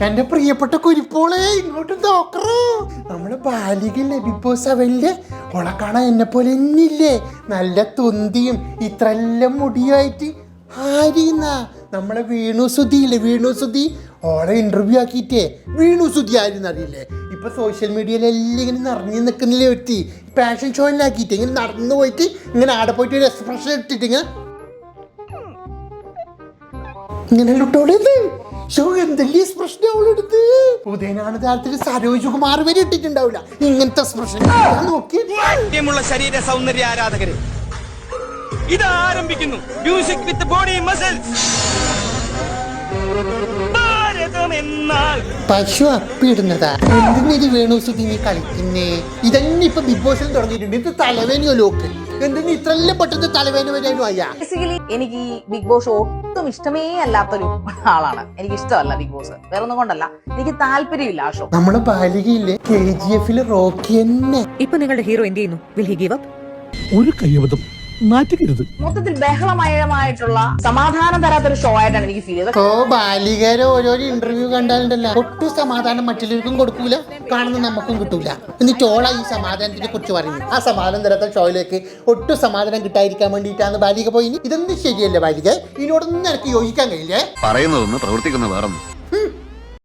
എന്റെ പ്രിയപ്പെട്ട കുരിപ്പോളെ ഇങ്ങോട്ട് നോക്കറോ. നമ്മള് ബാലികല്ലേ ബിഗ് ബോസ് അവല്ലേ, ഓളെ കാണാൻ എന്നെ പോലെ എന്നില്ലേ, നല്ല തൊന്തിയും ഇത്രയെല്ലാം മുടിയായിട്ട്. ആരീന്നാ നമ്മളെ വീണു സുധിയില്ലേ, വീണു സുധി. ഓളെ ഇന്റർവ്യൂ ആക്കിയിട്ടേ വീണു സുധി ആരെന്ന് അറിയില്ലേ. ഇപ്പൊ സോഷ്യൽ മീഡിയയിലെല്ലാം ഇങ്ങനെ നിറഞ്ഞു നിൽക്കുന്നില്ലേ വ്യക്തി. പാഷൻ ഷോയിലാക്കിയിട്ട് ഇങ്ങനെ നടന്നു പോയിട്ട് ഇങ്ങനെ ആടെ പോയിട്ട് ഒരു എക്സ്പ്രഷൻ ഇട്ടിട്ട് ഇങ്ങനെ ഇട്ടോളത് ഷോ എന്തെല്ലാം എക്സ്പ്രഷൻ അവളെടുത്ത്. ഉദയനാണ് താരത്തിൽ സരോജ് കുമാർ വരെ ഇട്ടിട്ടുണ്ടാവില്ല ഇങ്ങനത്തെ എക്സ്പ്രഷൻ. നോക്കിയുള്ള ശരീര സൗന്ദര്യ ആരാധകര്, ഇത് ആരംഭിക്കുന്നു മ്യൂസിക് വിത്ത് ബോഡി മസിൽസ്. പശു അപ്പിടുന്നതാ. എന്തിനാ ഇത് വേണു സുധി നീ കളിക്കുന്നേ? ഇതന്നെ ഇപ്പൊ ബിഗ് ബോസിൽ തുടങ്ങിയിട്ടുണ്ട്. ഇത് തലവേനയോ ലോക്ക്, എന്തിനാ ഇത്രയെല്ലാം പെട്ടെന്ന് തലവേന വരാനും അയ്യാ. ബേസിക്കലി എനിക്ക് ഈ ബിഗ് ബോസ് ഒട്ടും ഇഷ്ടമേ അല്ലാത്തൊരു ആളാണ്. എനിക്ക് ഇഷ്ടമല്ല ബിഗ് ബോസ്, വേറെ ഒന്നും കൊണ്ടല്ല, എനിക്ക് താല്പര്യമില്ല ആ ഷോ. നമ്മളെ ബാലികയില്ലേ KGF റോക്കി തന്നെ. ഇപ്പൊ നിങ്ങളുടെ ഹീറോ എന്ത് ചെയ്യുന്നു? Will he give up? ഒരു കയ്യബദ്ധം നാറ്റിക്കരുത്. മൊത്തത്തിൽ ബഹളമയമായിട്ടുള്ള സമാധാനം തരാത്തൊരു ഷോ ആയിട്ടാണ് എനിക്ക് ഫീൽ ചെയ്തത്. ഓ ബാലികരെ ഓരോരോ ഇന്റർവ്യൂ കണ്ടാലുണ്ടല്ലോ ഒട്ടും സമാധാനം മറ്റുള്ളവർക്കും കൊടുക്കൂല, കാണുന്ന നമുക്കും കിട്ടൂല. എന്നിട്ട് ഓളാ ഈ സമാധാനത്തിനെ കുറിച്ച് പറയുന്നു. ആ സമാധാനം തരാത്ത ഷോയിലേക്ക് ഒട്ടും സമാധാനം കിട്ടാതിരിക്കാൻ വേണ്ടിയിട്ടാണ് ബാലിക പോയി. ഇതൊന്നും ശരിയല്ല ബാലിക, ഇതിനോടൊന്നും എനിക്ക് യോജിക്കാൻ കഴിയില്ലേ. പറയുന്നതൊന്ന് പ്രവർത്തിക്കുന്ന വേറൊന്നും.